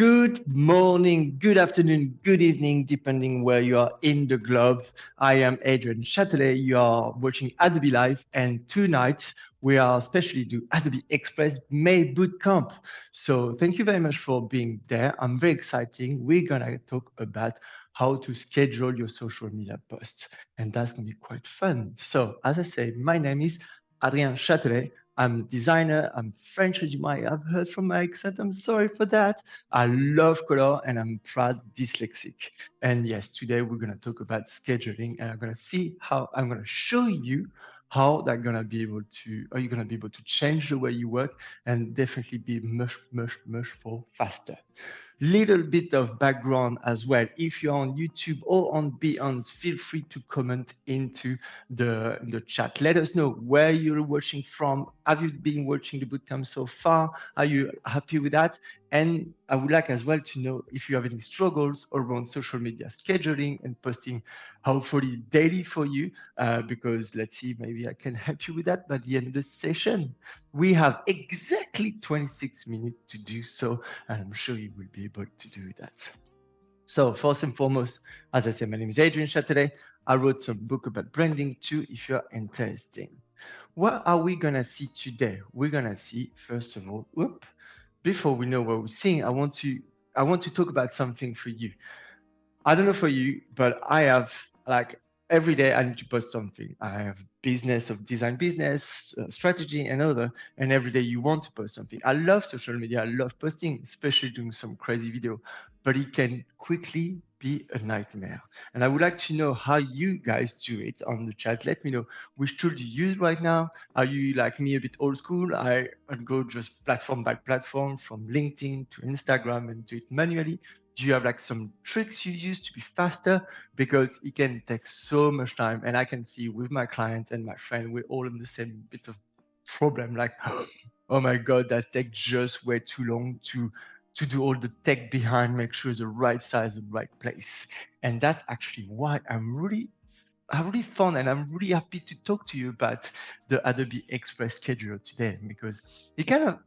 Good morning, good afternoon, good evening, depending where you are in the globe. I am Hadrien Chatelet. You are watching Adobe Live, and tonight we are especially do Adobe Express May Bootcamp. So thank you very much for being there. I'm very exciting. We're gonna talk about how to schedule your social media posts, and that's gonna be quite fun. So as I said, my name is Hadrien Chatelet. I'm a designer. I'm French, as you might have heard from my accent. I'm sorry for that. I love color and I'm proud dyslexic. And yes, today we're going to talk about scheduling and I'm going to show you how they're going to be able to, are you going to be able to change the way you work and definitely be much more faster. Little bit of background as well. If you're on YouTube or on Beyond, feel free to comment into the chat. Let us know where you're watching from. Have you been watching the bootcamp so far? Are you happy with that? And I would like as well to know if you have any struggles around social media scheduling and posting, hopefully daily for you, because let's see, maybe I can help you with that by the end of the session. We have exactly 26 minutes to do so, and I'm sure you will be able to do that. So first and foremost, as I said, my name is Hadrien Chatelet. I wrote some book about branding too, if you're interested. What are we gonna see today? We're gonna see, first of all, before we know what we're seeing, I want to talk about something for you. I don't know for you, but I have like every day I need to post something. I have business of design business, strategy and other, and every day you want to post something. I love social media. I love posting, especially doing some crazy video, but it can quickly be a nightmare. And I would like to know how you guys do it on the chat. Let me know which tool you use right now. Are you like me, a bit old school? I go just platform by platform from LinkedIn to Instagram and do it manually. Do you have like some tricks you use to be faster? Because it can take so much time. And I can see with my clients and my friend, we're all in the same bit of problem. Like, oh my God, that takes just way too long to do all the tech behind, make sure it's the right size, the right place. And that's actually why I'm really fun and I'm really happy to talk to you about the Adobe Express scheduler today because it kind of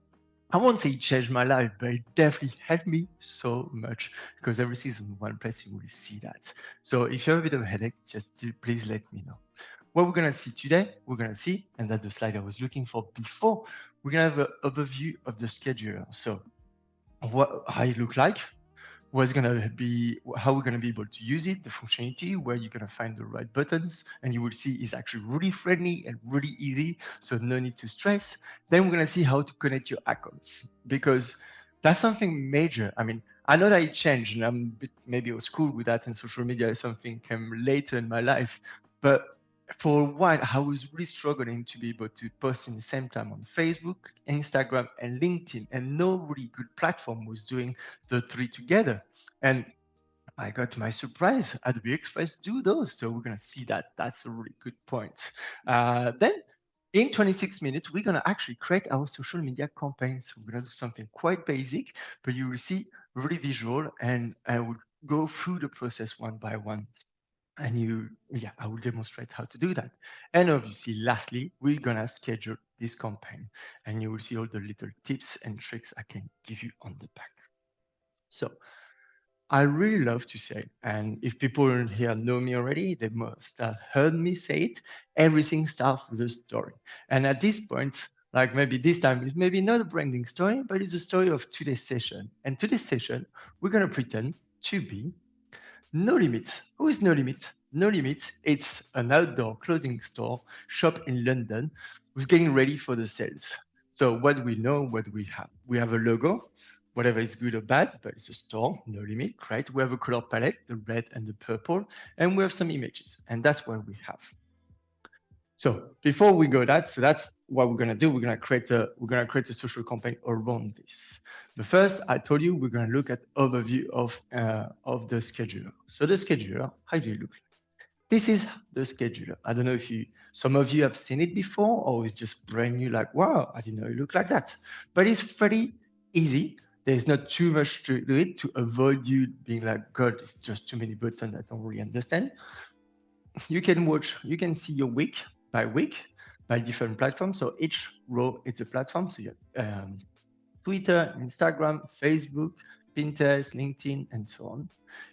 I won't say it changed my life, but it definitely helped me so much because every season in one place you will see that. So if you have a bit of a headache, please let me know. What we're gonna see today, we're gonna see, and that's the slide I was looking for before, we're gonna have an overview of the scheduler. So how it look like, what's going to be, how we're going to be able to use it, the functionality, where you're going to find the right buttons, and you will see it's actually really friendly and really easy, so no need to stress. Then we're going to see how to connect your accounts, because that's something major. I mean, I know that it changed, and I'm a bit maybe old school with that, and social media is something came later in my life, but for a while, I was really struggling to be able to post in the same time on Facebook, Instagram, and LinkedIn, and no really good platform was doing the three together. And I got to my surprise, Adobe Express do those. So we're going to see that. That's a really good point. Then in 26 minutes, we're going to actually create our social media campaign. So we're going to do something quite basic, but you will see really visual, and I will go through the process one by one. And I will demonstrate how to do that. And obviously, lastly, we're gonna schedule this campaign, and you will see all the little tips and tricks I can give you on the back. So I really love to say, and if people here know me already, they must have heard me say it, everything starts with a story. And at this point, like maybe this time, it's maybe not a branding story, but it's a story of today's session. And today's session, we're gonna pretend to be No Limit. Who is No Limit? No Limit, it's an outdoor clothing store shop in London who's getting ready for the sales. So what do we know, what do we have? We have a logo, whatever is good or bad, but it's a store, No Limit, right? We have a color palette, the red and the purple, and we have some images, and that's what we have. So before we go so that's what we're gonna do. We're gonna create a social campaign around this. But first, I told you we're gonna look at overview of the scheduler. So the scheduler, how do you look like? This is the scheduler. I don't know if some of you have seen it before, or it's just brand new, like, wow, I didn't know it looked like that. But it's pretty easy. There's not too much to do it to avoid you being like, God, it's just too many buttons I don't really understand. You can see your week by different platforms. So each row is a platform. So you have Twitter, Instagram, Facebook. Pinterest, LinkedIn, and so on.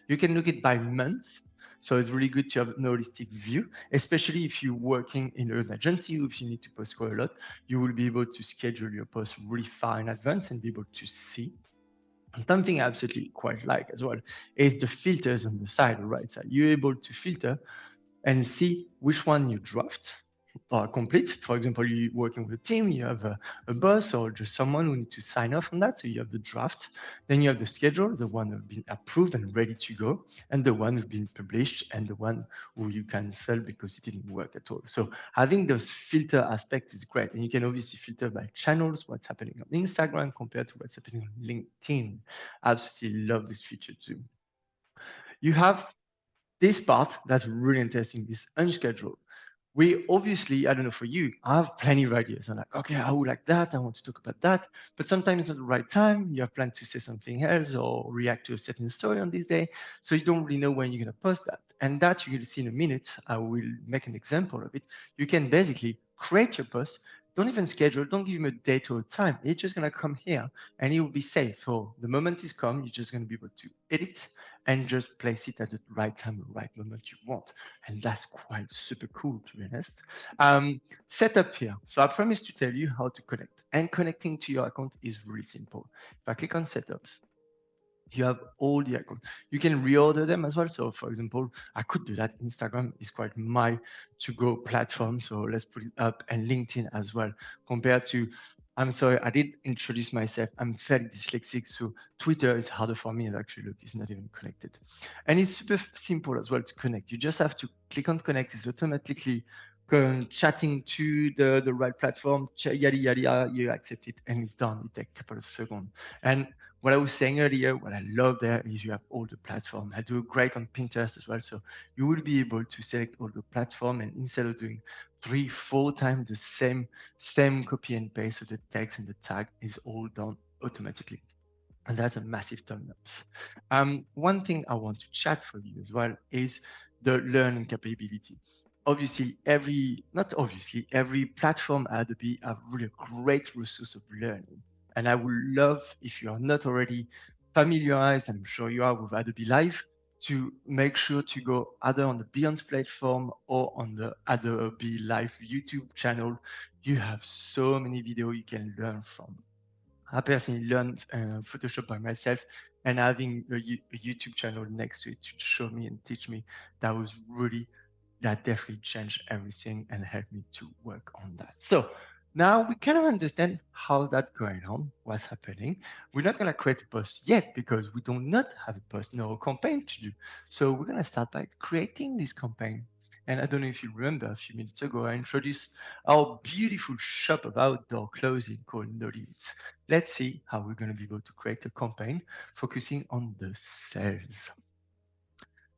You can look it by month. So it's really good to have an holistic view, especially if you're working in an agency, if you need to post quite a lot, you will be able to schedule your post really far in advance and be able to see. And something I absolutely quite like as well is the filters on the side, the right side. You're able to filter and see which one you draft or complete. For example, you're working with a team, you have a boss or just someone who needs to sign off on that. So you have the draft, then you have the schedule, the one who's been approved and ready to go, and the one who's been published and the one who you cancel because it didn't work at all. So having those filter aspects is great. And you can obviously filter by channels, what's happening on Instagram compared to what's happening on LinkedIn. I absolutely love this feature too. You have this part that's really interesting, this unscheduled. We obviously, I don't know for you, I have plenty of ideas. I'm like, okay, I would like that. I want to talk about that. But sometimes it's not the right time. You have planned to say something else or react to a certain story on this day. So you don't really know when you're going to post that. And that you will see in a minute. I will make an example of it. You can basically create your post. Don't even schedule, don't give him a date or a time. It's just going to come here and it will be safe. So the moment is come, you're just going to be able to edit and just place it at the right time, the right moment you want. And that's quite super cool, to be honest. Setup here. So I promised to tell you how to connect. And connecting to your account is really simple. If I click on setups, you have all the accounts. You can reorder them as well. So for example, I could do that. Instagram is quite my to-go platform. So let's put it up, and LinkedIn as well, compared to, I'm sorry, I did introduce myself. I'm fairly dyslexic, so Twitter is harder for me. And actually, look, it's not even connected. And it's super simple as well to connect. You just have to click on connect. It's automatically chatting to the right platform, yada, yada, yada, you accept it, and it's done. It takes a couple of seconds. And what I was saying earlier, what I love there is you have all the platform. I do great on Pinterest as well. So you will be able to select all the platform, and instead of doing 3, 4 times the same copy and paste, so the text and the tag is all done automatically. And that's a massive turn ups. One thing I want to chat for you as well is the learning capability. Obviously, not obviously, every platform at Adobe have really a great resource of learning. And I would love, if you are not already familiarized, I'm sure you are with Adobe Live, to make sure to go either on the Beyond platform or on the Adobe Live YouTube channel. You have so many videos you can learn from. I personally learned Photoshop by myself, and having a YouTube channel next to it to show me and teach me, that definitely changed everything and helped me to work on that. So now we kind of understand how that's going on, what's happening. We're not going to create a post yet because we do not have a post, no campaign to do. So we're going to start by creating this campaign. And I don't know if you remember a few minutes ago, I introduced our beautiful shop of outdoor clothing called No Limits. Let's see how we're going to be able to create a campaign focusing on the sales.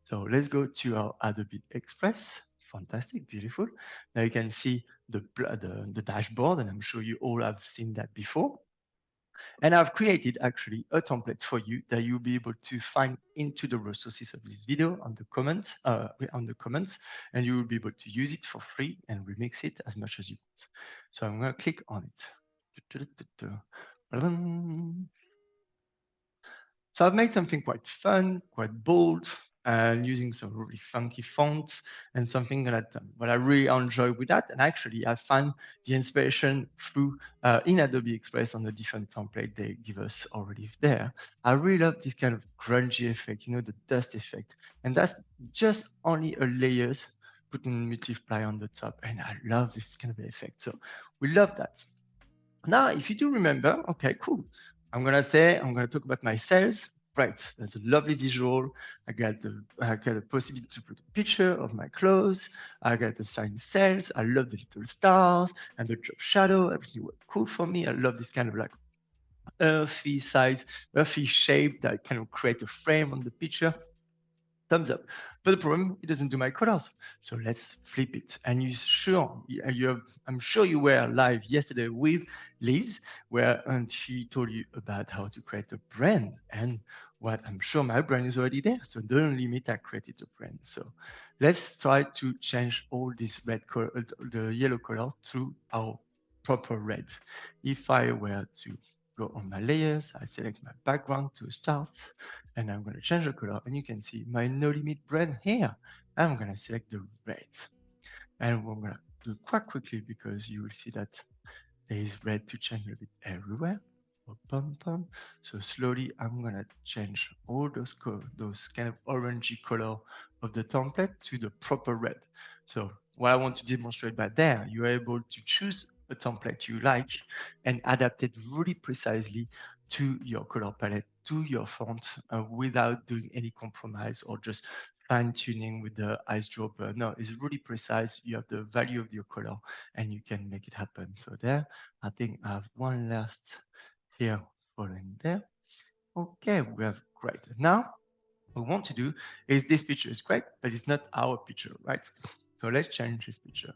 So let's go to our Adobe Express. Fantastic, beautiful. Now you can see the dashboard, and I'm sure you all have seen that before. And I've created actually a template for you that you'll be able to find into the resources of this video on the comments, and you will be able to use it for free and remix it as much as you want. So I'm going to click on it. So I've made something quite fun, quite bold, and using some really funky fonts and something that what I really enjoy with that. And actually, I found the inspiration through in Adobe Express on the different template they give us already there. I really love this kind of grungy effect, the dust effect. And that's just only a layers putting multiply on the top. And I love this kind of effect. So we love that. Now, if you do remember, okay, cool. I'm gonna talk about my sales. Right, that's a lovely visual. I got the possibility to put a picture of my clothes. I got the sign sales. I love the little stars and the drop shadow. Everything was cool for me. I love this kind of like earthy size, earthy shape that kind of create a frame on the picture. Thumbs up. But the problem, it doesn't do my colors. So let's flip it. And I'm sure you were live yesterday with Liz, and she told you about how to create a brand. And what I'm sure my brand is already there. So don't limit, I created a brand. So let's try to change all this red color, the yellow color to our proper red. If I were to go on my layers, I select my background to start, and I'm going to change the color. And you can see my no limit brand here. I'm going to select the red. And we're going to do quite quickly because you will see that there is red to change a bit everywhere. Pum, pum. So slowly, I'm going to change all those kind of orangey color of the template to the proper red. So what I want to demonstrate by there, you're able to choose a template you like and adapt it really precisely to your color palette, to your font, without doing any compromise or just fine tuning with the ice dropper. No, it's really precise. You have the value of your color and you can make it happen. So there, I think I have one last here following there. Okay, we have great. Now, what we want to do is this picture is great, but it's not our picture, right? So let's change this picture.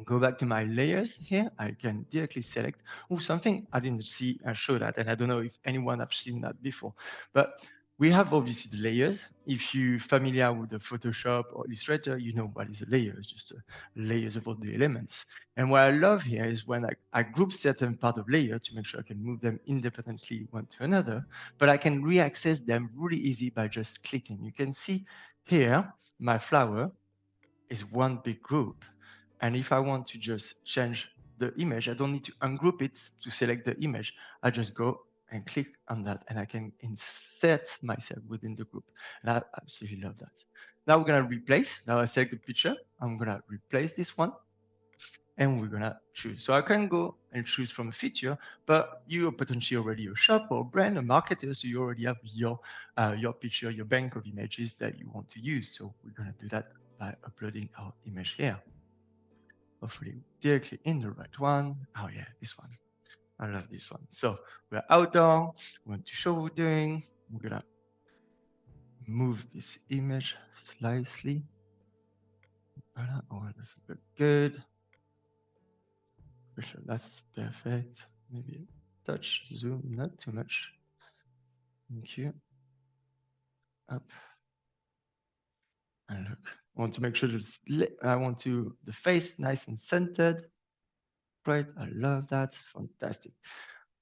Go back to my layers here. I can directly select, oh, something I didn't see, I show that, and I don't know if anyone have seen that before, but we have obviously the layers. If you're familiar with the Photoshop or Illustrator, you know what is a layer, it's just layers of all the elements. And what I love here is when I group certain part of layer to make sure I can move them independently one to another, but I can re-access them really easy by just clicking. You can see here, my flower is one big group. And if I want to just change the image, I don't need to ungroup it to select the image. I just go and click on that and I can insert myself within the group. And I absolutely love that. Now we're gonna replace, now I select the picture, I'm gonna replace this one and we're gonna choose. So I can go and choose from a feature, but you are potentially already a shop or brand, a marketer, so you already have your picture, your bank of images that you want to use. So we're gonna do that by uploading our image here. Hopefully directly in the right one. Oh yeah, this one. I love this one. So we're outdoor, we want to show what we're doing. We're gonna move this image slightly. Voilà, oh, this looks good. For sure, that's perfect. Maybe touch, zoom, not too much. Thank you. Up. And look, I want to make sure that I want to the face nice and centered. Great, I love that. Fantastic.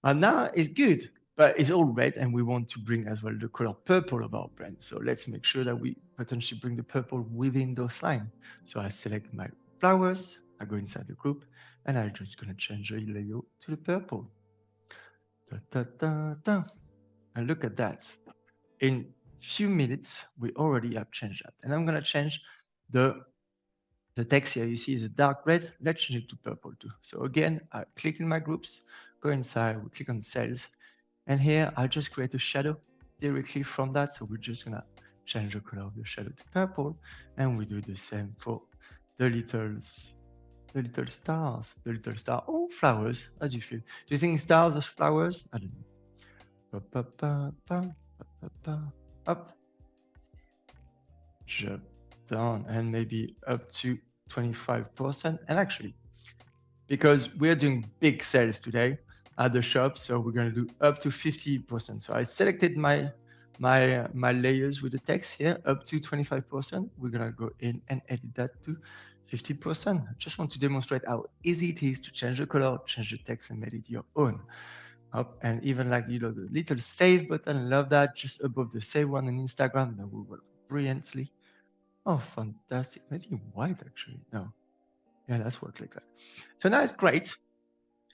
And now it's good, but it's all red and we want to bring as well the color purple of our brand. So let's make sure that we potentially bring the purple within those lines. So I select my flowers, I go inside the group and I'm just gonna change the layout to the purple. Da, da, da, da. And look at that. In few minutes, we already have changed that. And I'm gonna change the text here you see is a dark red. Let's change it to purple too. So again, I click in my groups, go inside, we click on cells, and here I just create a shadow directly from that. So we're just gonna change the color of the shadow to purple, and we do the same for the little stars, oh, flowers, as you feel. Do you think stars are flowers? I don't know. Ba, ba, ba, up, jump down, and maybe up to 25%. And actually, because we're doing big sales today at the shop, so we're going to do up to 50%. So I selected my layers with the text here, up to 25%. We're going to go in and edit that to 50%. I just want to demonstrate how easy it is to change the color, change the text, and make it your own. And even like, you know, the little save button, I love that, just above the save one on Instagram, that will work brilliantly. Oh, fantastic. Maybe white, actually. No. Yeah, that's work like that. So now it's great,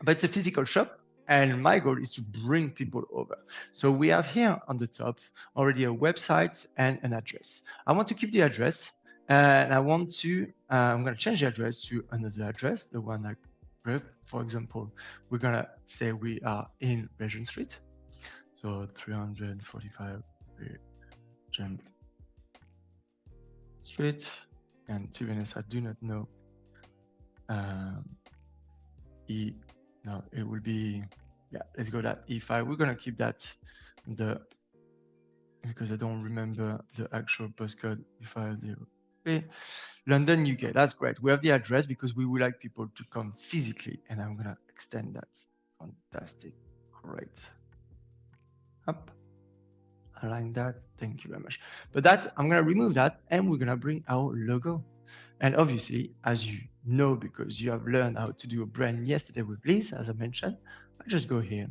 but it's a physical shop. And my goal is to bring people over. So we have here on the top already a website and an address. I want to keep the address and I want to, I'm going to change the address to another address, the one I grab. For example, we're going to say we are in Regent Street. So 345 Regent Street. And to be honest, I do not know. No, it will be, yeah, let's go that E5. We're going to keep that because I don't remember the actual postcode, E503. London, UK, that's great. We have the address because we would like people to come physically, and I'm going to extend that. Fantastic, great. Up, align that, thank you very much. But that, I'm going to remove that, and we're going to bring our logo. And obviously, as you know, because you have learned how to do a brand yesterday with Liz, as I mentioned, I just go here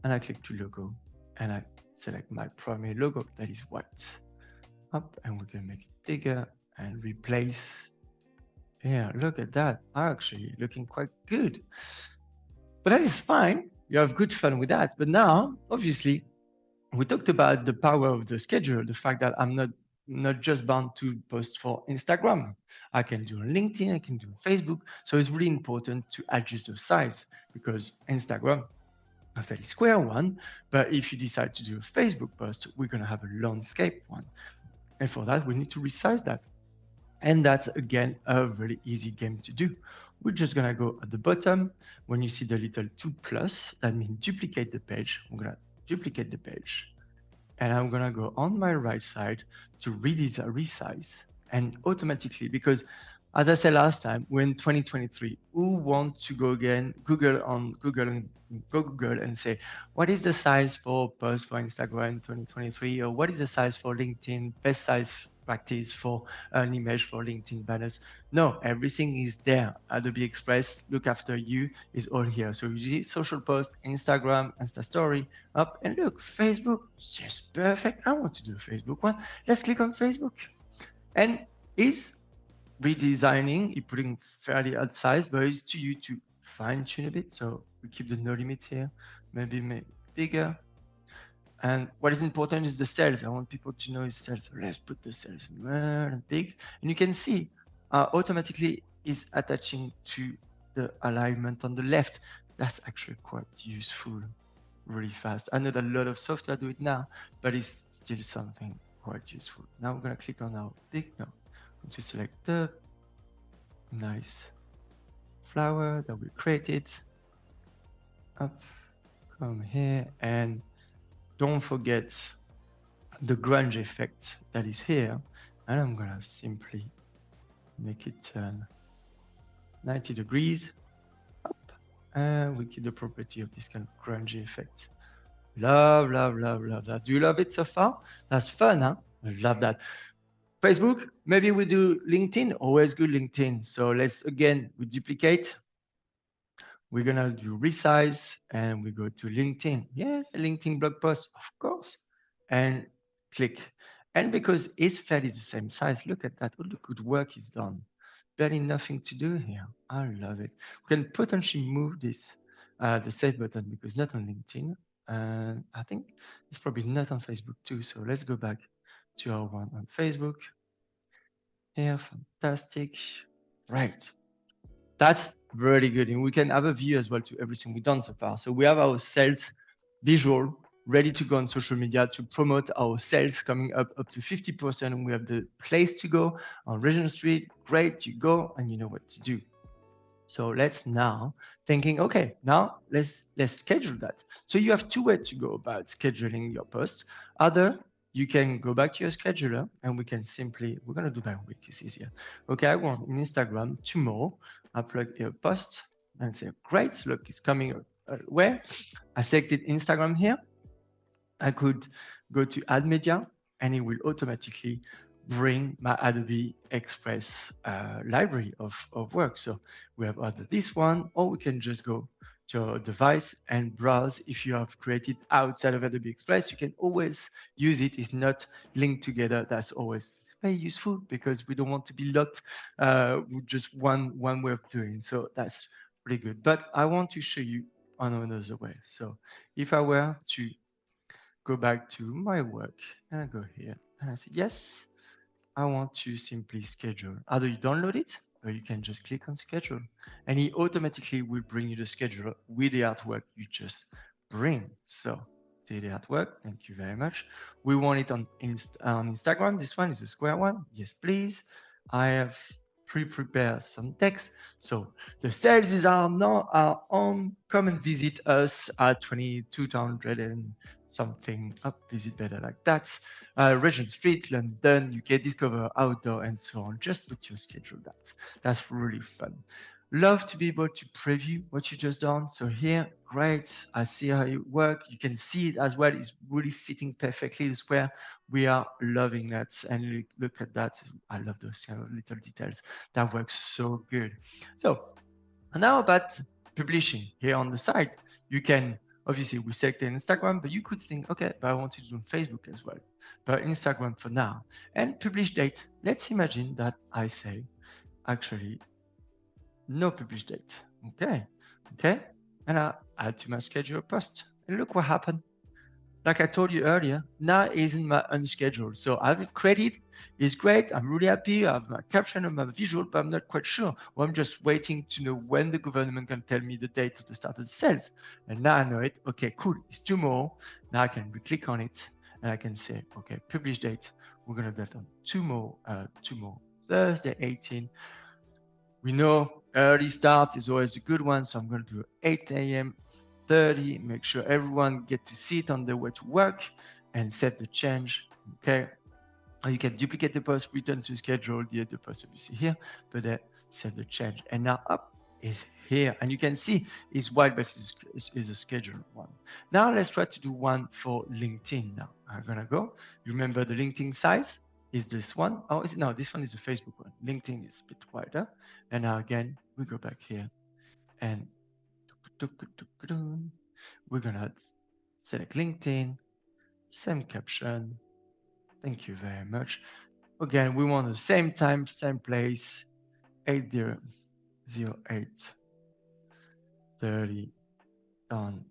and I click to logo, and I select my primary logo that is white. Up, and we're gonna make it bigger and replace. Yeah, look at that. Actually looking quite good. But that is fine. You have good fun with that. But now, obviously, we talked about the power of the schedule, the fact that I'm not just bound to post for Instagram. I can do on LinkedIn, I can do on Facebook. So it's really important to adjust the size because Instagram, a fairly square one, but if you decide to do a Facebook post, we're going to have a landscape one. And for that, we need to resize that. And that's, again, a very easy game to do. We're just going to go at the bottom. When you see the little 2 plus, that means duplicate the page. I'm going to duplicate the page. And I'm going to go on my right side to resize. And automatically, because as I said last time, we're in 2023, who want to go again, Google and say, what is the size for post for Instagram 2023? Or what is the size for LinkedIn, best size practice for an image for LinkedIn banners? No, everything is there. Adobe Express, look after you, is all here. So you see social post, Instagram, Insta story, up, and look, Facebook, yes, perfect. I want to do a Facebook one. Let's click on Facebook. And is redesigning, putting fairly odd size, but it's to you to fine tune a bit. So we keep the no limit here, maybe bigger. And what is important is the cells. I want people to know is cells. So let's put the cells big. And you can see automatically is attaching to the alignment on the left. That's actually quite useful, really fast. I know that a lot of software do it now, but it's still something quite useful. Now I'm going to click on our big. No, to select the nice flower that we created. Up, come here, and don't forget the grunge effect that is here. And I'm gonna simply make it turn 90 degrees up, and we keep the property of this kind of grunge effect. Love, love, love, love that. Do you love it so far? That's fun, huh? I love that. Facebook, maybe we do LinkedIn, always good LinkedIn. So let's, again, we duplicate. We're gonna do resize and we go to LinkedIn. Yeah, LinkedIn blog post, of course. And click. And because it's fairly the same size, look at that, all the good work is done. Barely nothing to do here. I love it. We can potentially move this, the save button, because not on LinkedIn. And I think it's probably not on Facebook too. So let's go back to our one on Facebook. Yeah, fantastic. Right. That's really good. And we can have a view as well to everything we've done so far. So we have our sales visual ready to go on social media to promote our sales coming up to 50%. And we have the place to go on Regent Street. Great, you go and you know what to do. So let's now thinking, okay, now let's schedule that. So you have two ways to go about scheduling your post. Either you can go back to your scheduler and we can simply, we're going to do by week, it's easier. Okay, I want on Instagram tomorrow, upload a post and say, great, look, it's coming where? I selected Instagram here. I could go to add media and it will automatically bring my Adobe Express library of work. So we have either this one, or we can just go to our device and browse. If you have created outside of Adobe Express, you can always use it. It's not linked together. That's always very useful because we don't want to be locked with just one way of doing. So that's pretty good. But I want to show you another way. So if I were to go back to my work and I go here and I say, yes, I want to simply schedule. Either you download it or you can just click on schedule and he automatically will bring you the schedule with the artwork you just bring. So see the artwork, thank you very much. We want it on Instagram. This one is a square one. Yes, please. I have pre-prepared some text. So the sales are now on. Come and visit us at 2200 and something up. Visit better like that. Regent Street, London, UK, discover outdoor and so on. Just put your schedule that. That's really fun. Love to be able to preview what you just done. So here, great. I see how you work. You can see it as well. It's really fitting perfectly. It's where we are loving that. And look at that. I love those little details. That works so good. So now about publishing here on the side, you can Obviously, we selected Instagram, but you could think, okay, but I want to do Facebook as well. But Instagram for now. And publish date. Let's imagine that I say, actually, no publish date. Okay. Okay. And I add to my schedule post. And look what happened. Like I told you earlier, now isn't my unscheduled. So I have it credit is great. I'm really happy. I have my caption and my visual, but I'm not quite sure. Well, I'm just waiting to know when the government can tell me the date of the start of the sales. And now I know it. Okay, cool. It's tomorrow. Now I can click on it and I can say, okay, publish date. We're going to do that on tomorrow, Thursday 18. We know early start is always a good one. So I'm going to do 8 a.m. 30, make sure everyone get to see it on their way to work and set the change, okay? Or you can duplicate the post, return to schedule, the post that you see here, but then set the change. And now up is here. And you can see it's white, but it's a scheduled one. Now let's try to do one for LinkedIn now. I'm gonna go. You remember the LinkedIn size is this one. Oh, is it? No, this one is a Facebook one. LinkedIn is a bit wider. And now again, we go back here and we're gonna select LinkedIn, same caption. Thank you very much. Again, we want the same time, same place, 800830 done.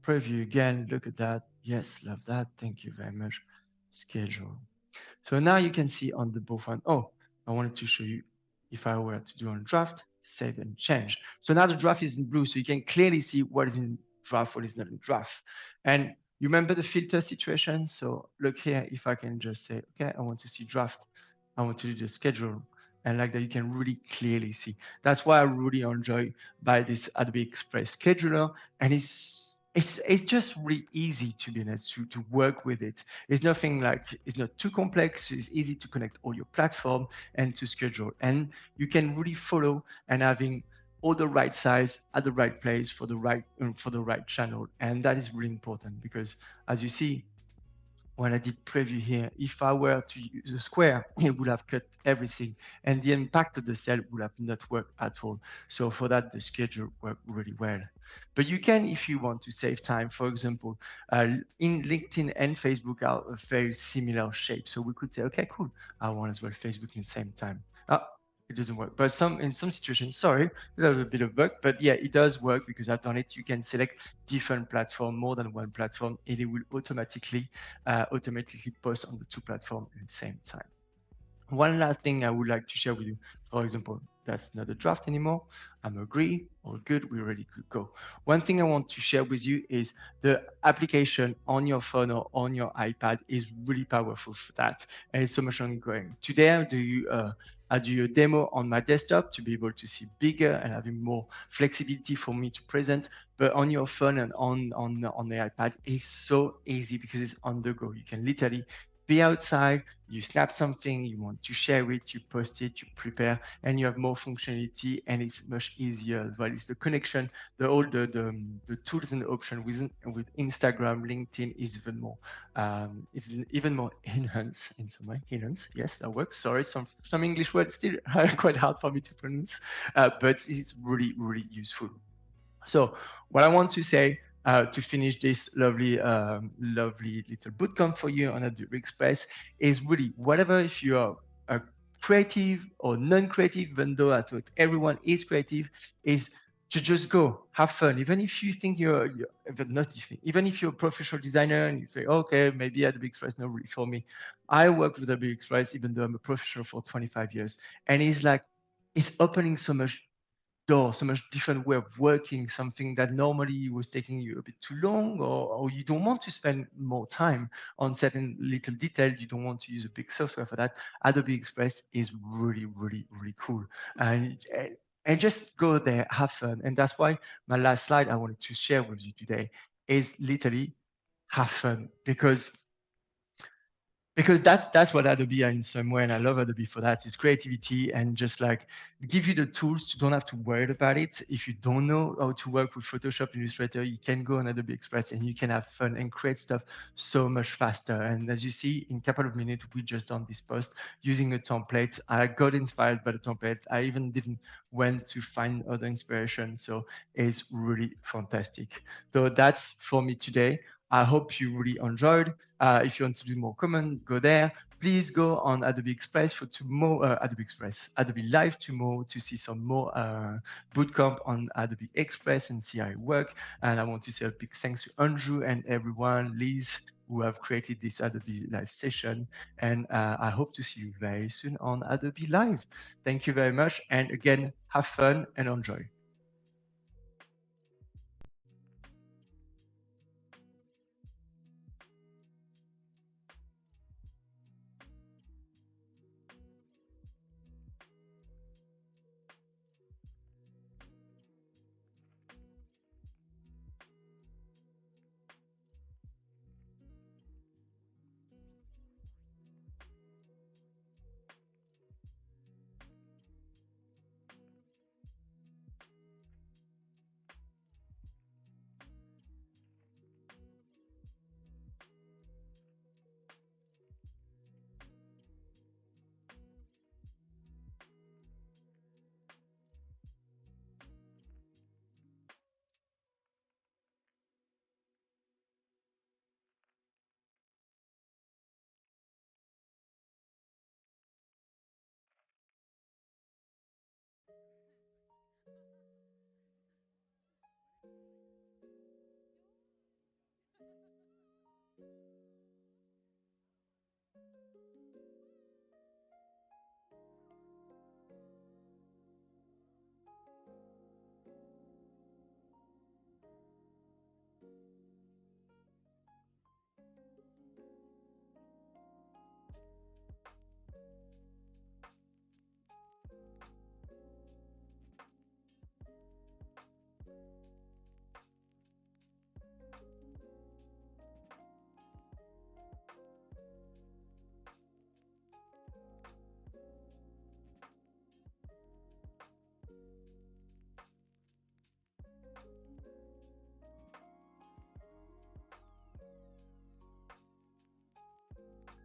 Preview again, look at that. Yes, love that. Thank you very much. Schedule. So now you can see on the both one. Oh, I wanted to show you if I were to do on draft, save and change. So now the draft is in blue, so you can clearly see what is in draft, what is not in draft. And you remember the filter situation? So look here, if I can just say, okay, I want to see draft. I want to do the schedule. And like that, you can really clearly see. That's why I really enjoy by this Adobe Express scheduler. And it's just really easy to be honest to work with it. It's nothing like, it's not too complex. It's easy to connect all your platform and to schedule. And you can really follow and having all the right size at the right place for the right channel. And that is really important because as you see, when I did preview here, if I were to use a square, it would have cut everything and the impact of the cell would have not worked at all. So for that, the schedule worked really well. But you can, if you want to save time, for example, in LinkedIn and Facebook are a very similar shape. So we could say, okay, cool. I want as well Facebook in the same time. It doesn't work, but in some situations, sorry, there's a bit of bug, but yeah, it does work because I've done it. You can select different platform, more than one platform, and it will automatically post on the two platforms at the same time. One last thing I would like to share with you, for example, that's not a draft anymore. I'm agree, all good, we already could go. One thing I want to share with you is the application on your phone or on your iPad is really powerful for that. And it's so much ongoing. Today, I do a demo on my desktop to be able to see bigger and having more flexibility for me to present. But on your phone and on the iPad, it's so easy because it's on the go. You can literally be outside, you snap something, you want to share it, you post it, you prepare, and you have more functionality, and it's much easier as well. It's the connection, all the tools and the option with Instagram, LinkedIn is even more enhanced in some way. Enhanced, yes, that works. Sorry, some English words still are quite hard for me to pronounce, but it's really, really useful. So what I want to say to finish this lovely little bootcamp for you on Adobe Express is really whatever, if you are a creative or non-creative, even though I thought everyone is creative, is to just go have fun. Even if you think even if you're a professional designer and you say, okay, maybe Adobe Express not really for me. I work with Adobe Express even though I'm a professional for 25 years, and it's opening so much door, so much different way of working, something that normally was taking you a bit too long, or you don't want to spend more time on certain little detail. You don't want to use a big software for that. Adobe Express is really, really, really cool. And just go there, have fun. And that's why my last slide I wanted to share with you today is literally have fun, because because that's what Adobe are in some way, and I love Adobe for that. Is creativity and just like give you the tools. You don't have to worry about it. If you don't know how to work with Photoshop, Illustrator, you can go on Adobe Express and you can have fun and create stuff so much faster. And as you see, in a couple of minutes, we just done this post using a template. I got inspired by the template. I even didn't went to find other inspiration. So it's really fantastic. So that's for me today. I hope you really enjoyed. If you want to do more comment, go there. Please go on Adobe Express for tomorrow, Adobe Express, Adobe Live tomorrow to see some more bootcamp on Adobe Express and see how it work. And I want to say a big thanks to Andrew and everyone, Liz, who have created this Adobe Live session. And I hope to see you very soon on Adobe Live. Thank you very much. And again, have fun and enjoy.